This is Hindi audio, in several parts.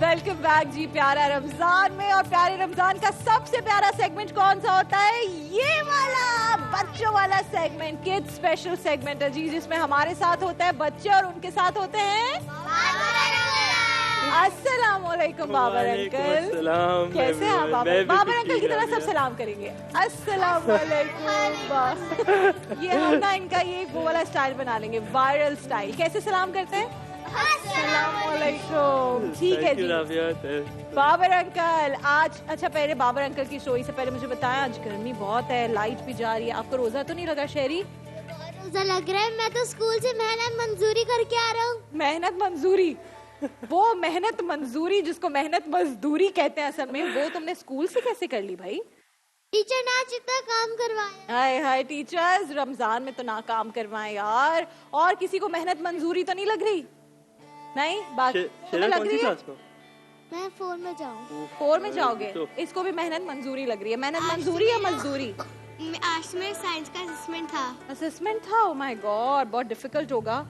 वेलकम बैक जी प्यारा रमजान में। और प्यारे रमजान का सबसे प्यारा सेगमेंट कौन सा होता है? ये वाला बच्चों वाला सेगमेंट, किड्स स्पेशल सेगमेंट है जी, जिसमें हमारे साथ होता है बच्चे और उनके साथ होते हैं अस्सलाम वालेकुम बाबर अंकल। कैसे हैं आप बाबर? बाबर अंकल की तरह सब सलाम करेंगे, अस्सलाम वालेकुम। ये हम ना इनका ये वो वाला स्टाइल बना लेंगे, वायरल स्टाइल। कैसे सलाम करते हैं? अस्सलाम वालेकुम। ठीक है जी बाबर अंकल। आज अच्छा, पहले बाबर अंकल की स्टोरी से पहले मुझे बताएं, आज गर्मी बहुत है, लाइट भी जा रही है, आपको रोजा तो नहीं लगा शहरी? रोजा लग रहा है, मैं तो स्कूल से मेहनत मंजूरी करके आ रहा हूँ। मेहनत मंजूरी, वो मेहनत मंजूरी जिसको मेहनत मजदूरी कहते हैं असल में, वो तुमने स्कूल से कैसे कर ली भाई? टीचर ने आज इतना काम करवाया। हाय हाय, टीचर्स रमजान में तो ना काम करवाएं यार। और किसी को मेहनत मंजूरी तो नहीं लग रही? नहीं, बात तुम्हें लग रही है? मैं 4 में जाऊँ। 4 में जाओगे? इसको भी मेहनत मंजूरी लग रही है। मेहनत मंजूरी या मजदूरी? आज में साइंस का असेसमेंट था। असेसमेंट था? ओह माय गॉड, बहुत डिफिकल्ट होगा।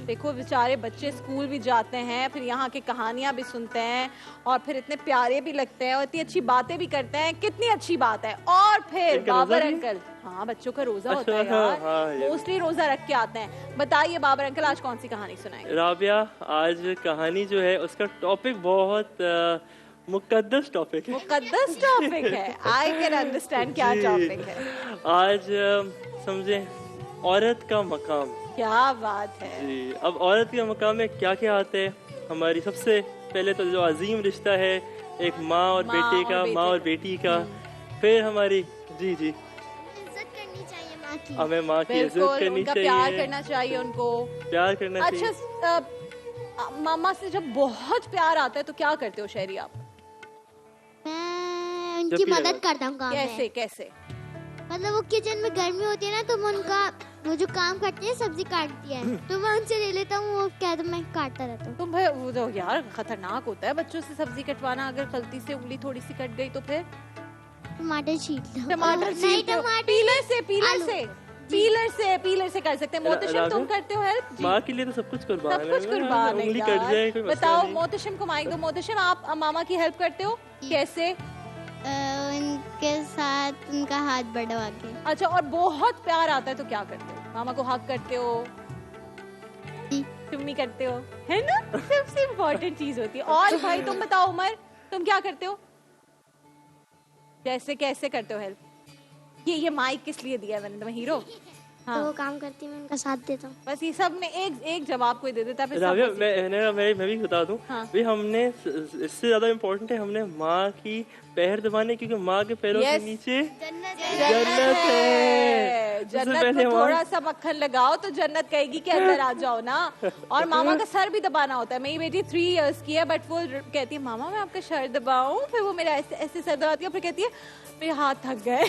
देखो बेचारे बच्चे स्कूल भी जाते हैं, फिर यहाँ की कहानियां भी सुनते हैं, और फिर इतने प्यारे भी लगते हैं और इतनी अच्छी बातें भी करते हैं। कितनी अच्छी बात है। और फिर बाबर अंकल, हाँ बच्चों का रोजा होता है यार, मोस्टली रोजा रख के आते हैं। बताइए बाबर अंकल, आज कौन सी कहानी सुनाएंगे? राबिया, आज कहानी जो है उसका टॉपिक बहुत मुकद्दस टॉपिक है। मुकद्दस टॉपिक है, आई कैन अंडरस्टैंड क्या टॉपिक है। आज समझे औरत का मकाम। क्या बात है जी। अब औरत के मकाम में क्या क्या आता है? हमारी सबसे पहले तो जो अजीम रिश्ता है, एक माँ और बेटे का, माँ और बेटी का। फिर हमारी जी इज्जत करनी चाहिए माँ की। हमें माँ की इज्जत करनी चाहिए, प्यार करना चाहिए, उनको प्यार करना चाहिए। अच्छा, मामा से जब बहुत प्यार आता है तो क्या करते हो शहरी आप? मैं उनकी मदद करता हूँ काम में। कैसे कैसे? मतलब वो किचन में गर्मी होती है ना, तो मैं उनका वो जो काम करती है, सब्जी काटती है, तो मैं उनसे ले लेता हूँ, वो क्या तो मैं काटता रहता हूँ। तुम भाई वो तो यार खतरनाक होता है बच्चों से सब्जी कटवाना, अगर गलती से उंगली थोड़ी सी कट गई तो फिर? टमाटर छीट लो। टमाटर नहीं, टमाटर पीलर से कर सकते हैं। मोहतशिम तुम करते हो हेल्प? माँ के लिए तो सब कुछ कुर्बान है। सब कुछ कुर्बान है उंगली यार। कट जाए कोई मसला बताओ नहीं। मोहतशिम को माइक दो। मोहतशिम, आप मामा की हेल्प करते हो कैसे? उनके साथ उनका हाथ बढ़वा के। अच्छा, और बहुत प्यार आता है तो क्या करते हो? मामा को हक करते हो, चुम्मी करते हो, है ना? सबसे इम्पोर्टेंट चीज होती है। और भाई तुम बताओ उमर, तुम क्या करते हो? कैसे कैसे करते हो हेल्प? ये माइक किस लिए दिया है मैंने तुम्हें हीरो? हाँ। तो वो काम करती है, मैं उनका साथ देता हूँ। बस ये सब में एक जवाब कोई दे देता है, फिर राबिया, सब उसी- मैं भी बता दूं। हाँ। भी हमने इससे ज्यादा इम्पोर्टेंट है, हमने माँ की पैर दबाने, क्योंकि माँ के पैरों के नीचे जन्नत है। जन्नत में थोड़ा सा मक्खन लगाओ तो जन्नत कहेगी कि अंदर आ जाओ ना। और मामा का सर भी दबाना होता है। मेरी बेटी 3 इयर्स की है, बट वो कहती है मामा मैं आपका सर दबाऊं, फिर वो मेरा ऐसे ऐसे सर दबाती है, फिर कहती है मेरे हाथ थक गए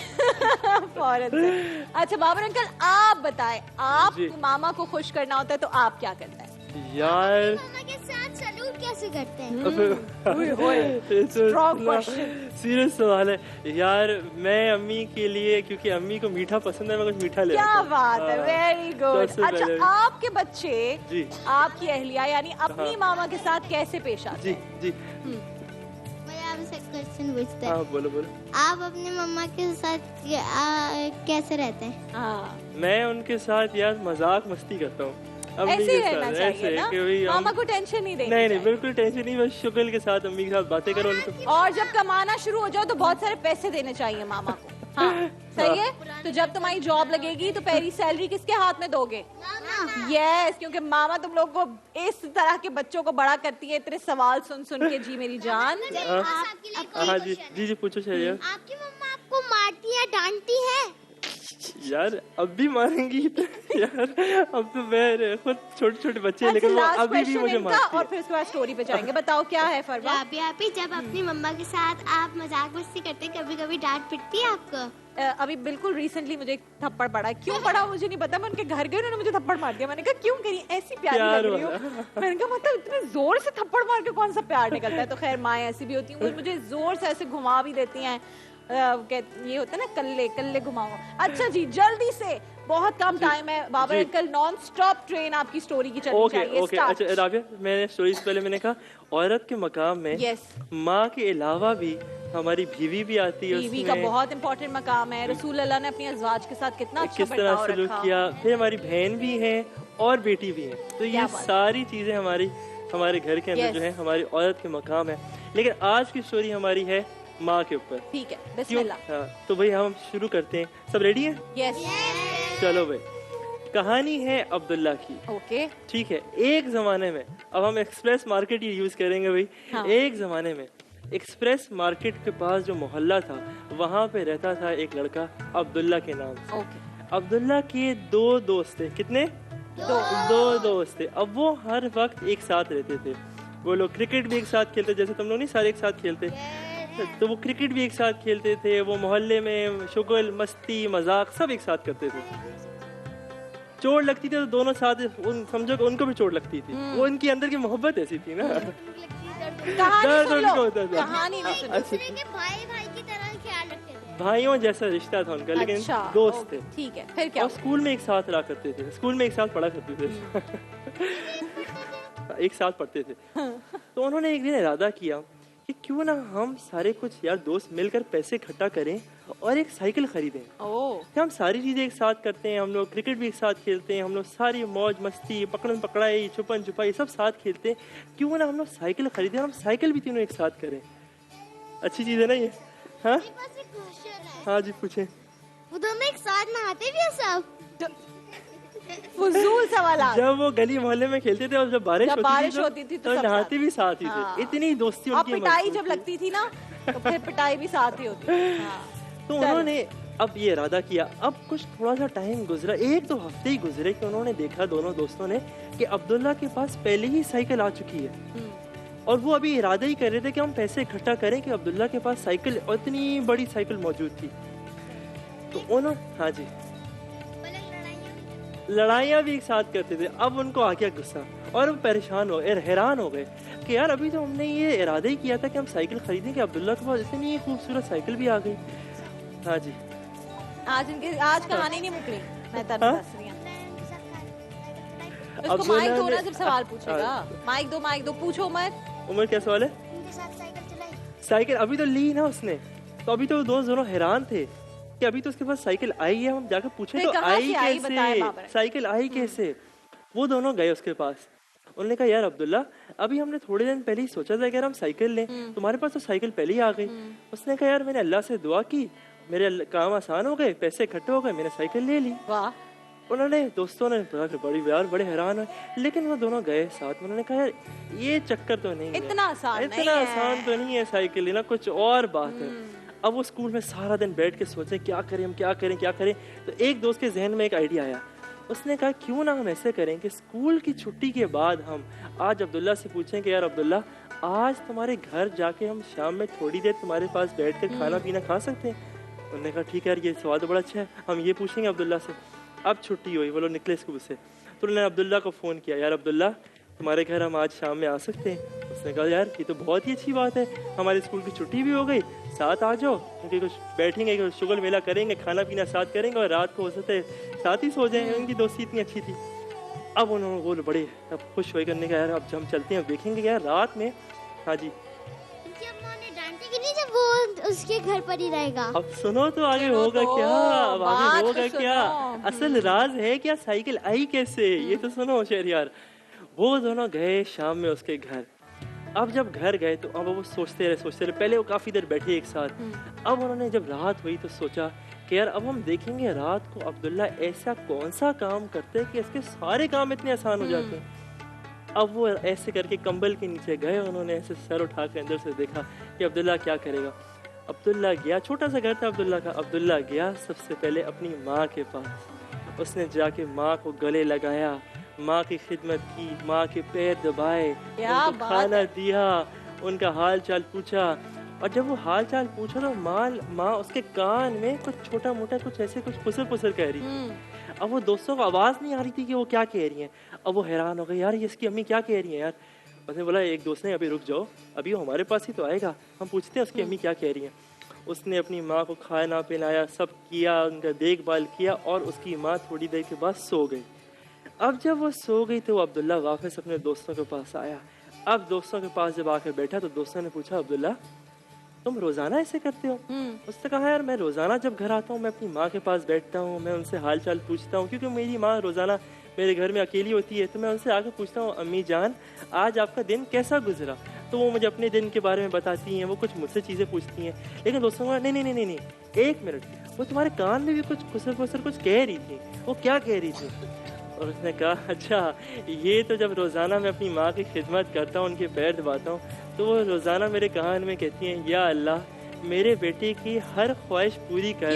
फौरन से। अच्छा बाबर अंकल, आप बताएं, आप मामा को खुश करना होता है तो आप क्या करते हैं? यार मामा के साथ सलूट कैसे करते हैं? सीरियस सवाल है यार। मैं अम्मी के लिए, क्योंकि अम्मी को मीठा पसंद है, मैं कुछ मीठा ले आता क्या हूं। बात है, वेरी गुड। अच्छा, आपके बच्चे जी, आपकी अहलिया यानी अपनी मामा के साथ कैसे पेश आते हैं? जी मैं आपसे क्वेश्चन पूछता है। हाँ, बोलो। आप अपने मम्मा के साथ कैसे रहते हैं? हाँ, मैं उनके साथ यार मजाक मस्ती करता हूँ। ऐसे ही रहना चाहिए ना, मामा को टेंशन नहीं देनी नहीं, बिल्कुल टेंशन नहीं, बस शुक्र के साथ अम्मी के साथ बातें करो उनको। और जब कमाना शुरू हो जाओ तो बहुत सारे पैसे देने चाहिए मामा को। हाँ, सही है। तो जब तुम्हारी जॉब लगेगी तो पहली सैलरी किसके हाथ में दोगे? यस, क्योंकि मामा तुम लोग को इस तरह के बच्चों को बड़ा करती है, इतने सवाल सुन सुन के। जी मेरी जान। हाँ जी पूछो चाहिए। आपकी मम्मा आपको मारती है, डांटती है? यार अब भी मारेंगी यार, अब तो मैं खुद छोटे बच्चे हैं, लेकिन वो अभी भी मुझे मारती है। और फिर उसके बाद स्टोरी पे जाएंगे। बताओ क्या है फरवा? आप जब अपनी मम्मा के साथ आप मजाक मस्ती करते हैं, कभी कभी डांट पिटती है आपको? अभी बिल्कुल रिसेंटली मुझे एक थप्पड़ पड़ा। क्यों पड़ा मुझे नहीं पता। मैं उनके घर गई, उन्होंने मुझे थप्पड़ मार दिया। मैंने कहा क्यों करी, ऐसी प्यारी लग रही हो। मैंने कहा मतलब इतने जोर से थप्पड़ मार के कौन सा प्यार निकलता है। तो खैर माएँ ऐसी भी होती हैं, वो मुझे जोर से ऐसे घुमा भी देती हैं। ये होता है ना, कल्ले कल्ले घुमाओ। अच्छा जी, जल्दी से बहुत कम टाइम है बाबर जी। अंकल, नॉन स्टॉप ट्रेन आपकी स्टोरी की चलनी ओके चाहिए। Okay, Start. अच्छा राबिया, मैंने स्टोरी से पहले मैंने कहा औरत के मकाम में Yes. माँ के अलावा भी हमारी बीवी भी आती है बीवी का उसमें, बहुत इंपॉर्टेंट मकाम है। रसूल अल्लाह ने अपनी अज़वाज के साथ कितना अच्छा किस तरह बर्ताव सलूक रखा। किया। फिर हमारी बहन भी है और बेटी भी है, तो ये क्या बात। सारी चीजें हमारे घर के अंदर Yes. जो है हमारी औरत के मकाम है। लेकिन आज की स्टोरी हमारी है माँ के ऊपर। ठीक है, क्यों? बिस्मिल्लाह। हाँ, तो भाई हम शुरू करते हैं। सब रेडी हैं? यस। चलो भाई, कहानी है अब्दुल्ला की। ओके। ठीक है, एक जमाने में, अब हम एक्सप्रेस मार्केट ही यूज करेंगे भाई। हाँ। एक जमाने में एक्सप्रेस मार्केट के पास जो मोहल्ला था, वहाँ पे रहता था एक लड़का अब्दुल्ला के नाम से। ओके। अब्दुल्ला के दो दोस्त थे। कितने? दो दोस्त थे। अब वो हर वक्त एक साथ रहते थे। वो लोग क्रिकेट भी एक साथ खेलते, जैसे तुम लोग नहीं सारे एक साथ खेलते, तो वो क्रिकेट भी एक साथ खेलते थे। वो मोहल्ले में शुगल मस्ती मजाक सब एक साथ करते थे। चोट लगती थी तो दोनों साथ समझो कि उनको भी चोट लगती थी। वो इनकी अंदर की मोहब्बत ऐसी थी ना। कहानी दर्द सुन उनको लो, होता था। कहानी नहीं सुनो। अच्छा, दूसरे के भाई भाई की तरह ख्याल रखते थे। भाइयों जैसा रिश्ता था उनका, लेकिन अच्छा, दोस्त ओके, थे। ठीक है, फिर क्या और हुआ? स्कूल में एक साथ रहा करते थे, स्कूल में एक साथ पढ़ा करते थे। एक साथ पढ़ते थे। तो उन्होंने एक दिन इरादा किया कि क्यों ना हम सारे कुछ यार दोस्त मिलकर पैसे इकट्ठा करें और एक साइकिल खरीदें। ओह, कि हम सारी चीजें एक साथ करते हैं, हम लोग क्रिकेट भी एक साथ खेलते हैं, हम लोग सारी मौज मस्ती पकड़न पकड़ाई छुपन छुपाई सब साथ खेलते हैं, क्यों ना हम लोग साइकिल खरीदें और हम साइकिल भी तीनों एक साथ करें। अच्छी चीज है ना ये? हाँ मेरे पास एक क्वेश्चन है। हाँ जी, पूछे। वो दोनों एक साथ नहाते भी हैं सब? फजूल सवाल। जब वो गली मोहल्ले में खेलते थे और जब बारिश होती थी तो सब नहाते साथ। भी साथ ही थे। हाँ। इतनी दोस्ती और उनकी पिटाई मजबूत जब थी। लगती थी ना, तो फिर पिटाई भी साथ ही होती थी। हाँ। तो उन्होंने अब ये इरादा किया। अब कुछ थोड़ा सा टाइम गुजरा, 1-2 हफ्ते ही गुजरे कि उन्होंने देखा दोनों दोस्तों ने कि अब्दुल्ला के पास पहले ही साइकिल आ चुकी है। और वो अभी इरादा ही कर रहे थे कि हम पैसे इकट्ठा करें कि अब्दुल्ला के पास साइकिल, और इतनी बड़ी साइकिल मौजूद थी। तो उन्होंने, हाँ जी, लड़ाइयाँ भी एक साथ करते थे। अब उनको आ गया गुस्सा और वो परेशान हो गए, हैरान हो गए कि यार अभी तो हमने ये इरादा ही किया था कि हम साइकिल खरीदें कि अब्दुल्ला के पास इतनी खूबसूरत साइकिल भी आ गई। हाँ जी, आज कहानी नहीं मुकरी, मैं तब हाँ? दस रही हूँ। अब उसको माइक दो ना उन्होंने- जब सवाल पूछेगा। हाँ। माइक दो, पूछो मत। उमर क्या सवाल है? उनके साथ साइकिल चलाई। साइकिल अभी तो ली ना उसने, तो अभी तो वो दोस्त दोनों हैरान थे कि अभी तो उसके पास साइकिल आई है। हम जाकर पूछे फिर तो कहाँ आई से आई बताए कैसे, बाबर। साइकिल आई कैसे? वो दोनों गए उसके पास। उन्होंने कहा यार अब्दुल्ला, अभी हमने थोड़े दिन पहले ही सोचा था कि यार हम साइकिल लें, तुम्हारे पास तो साइकिल पहले ही आ गई। उसने कहा यार मैंने अल्लाह से दुआ की, मेरे काम आसान हो गए, पैसे इकट्ठे हो गए, मैंने साइकिल ले ली। वाह, उन्होंने दोस्तों ने बड़ी यार बड़े हैरान हुए, लेकिन वो दोनों गए साथ में। उन्होंने कहा यार ये चक्कर तो नहीं है, इतना आसान नहीं इतना है। आसान तो नहीं है साइकिल लेना, कुछ और बात है। अब वो स्कूल में सारा दिन बैठ के सोचे क्या करें हम, क्या करें क्या करें। तो एक दोस्त के जहन में एक आइडिया आया। उसने कहा क्यों ना हम ऐसे करें कि स्कूल की छुट्टी के बाद हम आज अब्दुल्ला से पूछें कि यार अब्दुल्ला, आज तुम्हारे घर जाके हम शाम में थोड़ी देर तुम्हारे पास बैठ कर खाना पीना खा सकते हैं? उन्होंने कहा ठीक है यार, ये सवाल तो बड़ा अच्छा है, हम ये पूछेंगे अब्दुल्ला से। अब छुट्टी हुई, वो लोग निकले स्कूल से, तो उन्होंने अब्दुल्ला को फ़ोन किया, यार अब्दुल्ला तुम्हारे घर हम आज शाम में आ सकते हैं? उसने कहा यार ये तो बहुत ही अच्छी बात है, हमारे स्कूल की छुट्टी भी हो गई, साथ आ जाओ, क्योंकि कुछ बैठेंगे, कुछ शुगल मेला करेंगे, खाना पीना साथ करेंगे और रात को हो सकते साथ ही सो जाएंगे। उनकी दोस्ती इतनी अच्छी थी। अब उन्होंने वो बड़े अब खुश हो करने का यार अब हम चलते हैं, देखेंगे यार रात में। हाँ जी, उनकी अम्मा ने डांटी कि नहीं जब वो उसके घर पर ही रहेगा। अब सुनो तो आगे सुनो होगा तो, क्या, अब बात आगे तो होगा सुनो। क्या, असल राज है क्या, साइकिल आई कैसे, ये तो सुनो शहरियार। वो दोनों गए शाम में उसके घर। अब जब घर गए तो अब वो सोचते रहे, पहले वो काफी देर बैठे एक साथ। अब उन्होंने जब रात हुई तो सोचा कि यार अब हम देखेंगे रात को अब्दुल्ला ऐसा कौन सा काम करते हैं कि इसके सारे काम इतने आसान हो जाते हैं। अब वो ऐसे करके कंबल के नीचे गए, उन्होंने ऐसे सर उठा के अंदर से देखा कि अब्दुल्ला क्या करेगा। अब्दुल्ला गया, छोटा सा घर था अब्दुल्ला का। अब्दुल्ला गया सबसे पहले अपनी माँ के पास। उसने जाके माँ को गले लगाया, माँ की खिदमत की, माँ के पैर दबाए, क्या उनको बात खाना है। दिया, उनका हाल चाल पूछा। और जब वो हाल चाल पूछा तो माँ उसके कान में कुछ छोटा मोटा कुछ ऐसे कुछ फुसर फुसर कह रही। अब वो दोस्तों को आवाज नहीं आ रही थी कि वो क्या कह रही हैं। अब वो हैरान हो गए, यार ये इसकी अम्मी क्या कह रही है यार। उसने बोला एक दोस्त ने, अभी रुक जाओ, अभी वो हमारे पास ही तो आएगा, हम पूछते हैं उसकी अम्मी क्या कह रही हैं। उसने अपनी माँ को खाना पिलाया, सब किया, उनका देखभाल किया और उसकी माँ थोड़ी देर के बाद सो गई। अब जब वो सो गई तो अब्दुल्ला वापस अपने दोस्तों के पास आया। अब दोस्तों के पास जब आकर बैठा तो दोस्तों ने पूछा, अब्दुल्ला तुम रोजाना ऐसे करते हो? उसने कहा, यार मैं रोजाना जब घर आता हूँ मैं अपनी माँ के पास बैठता हूँ, मैं उनसे हाल चाल पूछता हूँ, क्योंकि मेरी माँ रोजाना मेरे घर में अकेली होती है, तो मैं उनसे आकर पूछता हूँ, अम्मी जान आज आपका दिन कैसा गुजरा? तो वो मुझे अपने दिन के बारे में बताती हैं, वो कुछ मुझसे चीज़ें पूछती हैं। लेकिन दोस्तों को नहीं, एक मिनट, वो तुम्हारे कान में भी कुछ खुसर खुसर कुछ कह रही थी, वो क्या कह रही थी? और उसने कहा, अच्छा ये तो जब रोज़ाना मैं अपनी माँ की खिदमत करता हूँ, उनके पैर दबाता हूँ, तो वो रोज़ाना मेरे कान में कहती हैं, या अल्लाह मेरे बेटे की हर ख्वाहिश पूरी कर,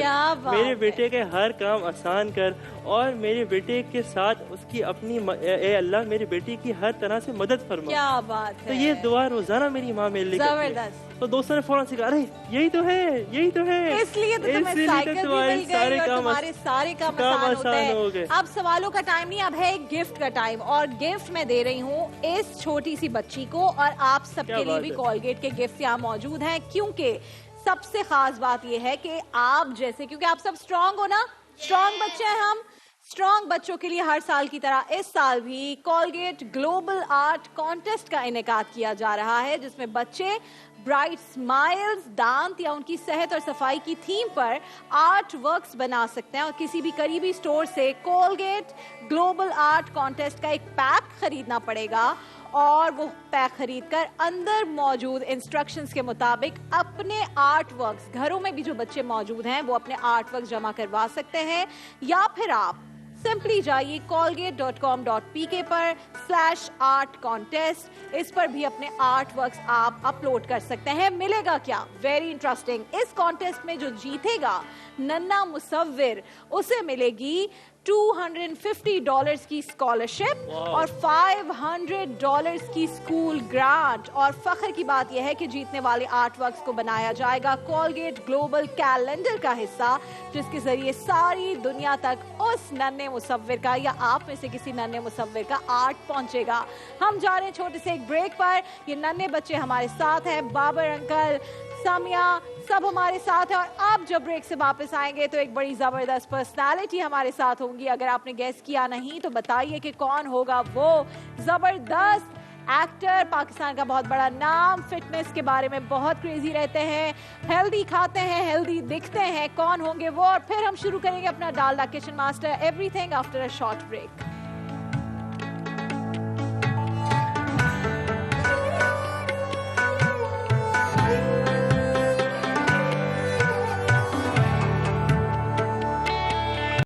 मेरे बेटे के हर काम आसान कर, और मेरे बेटे के साथ उसकी अपनी ए अल्लाह मेरे बेटे की हर तरह से मदद फरमा। क्या बात है। तो ये दुआ रोजाना मेरी माँ मेरे लिए जबरदस्त। तो दोस्तों ने फौरन से कहा, अरे यही तो है, इसलिए तो तुम्हें साइकिल भी मिल गई और तुम्हारे सारे काम आसान होते हैं। अब सवालों का टाइम नहीं, अब है गिफ्ट का टाइम, और गिफ्ट मैं दे रही हूँ इस छोटी सी बच्ची को, और आप सबके लिए भी कोलगेट के गिफ्ट यहाँ मौजूद हैं, क्योंकि सबसे खास बात यह है कि आप जैसे, क्योंकि आप सब स्ट्रांग हो ना, स्ट्रांग बच्चे हैं हम, स्ट्रांग बच्चों के लिए हर साल की तरह इस साल भी कोलगेट ग्लोबल आर्ट कॉन्टेस्ट का इनेकाद किया जा रहा है, जिसमें बच्चे ब्राइट स्माइल्स, दांत या उनकी सेहत और सफाई की थीम पर आर्ट वर्क्स बना सकते हैं, और किसी भी करीबी स्टोर से कोलगेट ग्लोबल आर्ट कॉन्टेस्ट का एक पैक खरीदना पड़ेगा, और वो पैक खरीदकर अंदर मौजूद इंस्ट्रक्शंस के मुताबिक अपने आर्ट वर्क्स, घरों में भी जो बच्चे मौजूद हैं वो अपने आर्ट वर्क्स जमा करवा सकते हैं, या फिर आप सिंपली जाइए colgate.com.pk पर /art contest, इस पर भी अपने आर्ट वर्क्स आप अपलोड कर सकते हैं। मिलेगा क्या? वेरी इंटरेस्टिंग, इस कॉन्टेस्ट में जो जीतेगा नन्ना मुसव्विर, उसे मिलेगी $250 की स्कॉलरशिप और $500 की स्कूल ग्रांट। और फख्र की बात यह है कि जीतने वाले आर्ट वर्क्स को बनाया जाएगा कोलगेट ग्लोबल कैलेंडर का हिस्सा, जिसके जरिए सारी दुनिया तक उस नन्हे मुसव्विर का या आप में से किसी नन्हे मुसव्विर का आर्ट पहुंचेगा। हम जा रहे हैं छोटे से एक ब्रेक पर। ये नन्हे बच्चे हमारे साथ हैं, बाबर अंकल, सामिया, सब हमारे साथ है, और अब जब ब्रेक से वापस आएंगे तो एक बड़ी जबरदस्त पर्सनालिटी हमारे साथ होंगी। अगर आपने गेस किया नहीं तो बताइए कि कौन होगा वो जबरदस्त एक्टर, पाकिस्तान का बहुत बड़ा नाम, फिटनेस के बारे में बहुत क्रेजी रहते हैं, हेल्दी खाते हैं, हेल्दी दिखते हैं, कौन होंगे वो? और फिर हम शुरू करेंगे अपना Dalda kitchen master everything after a short break.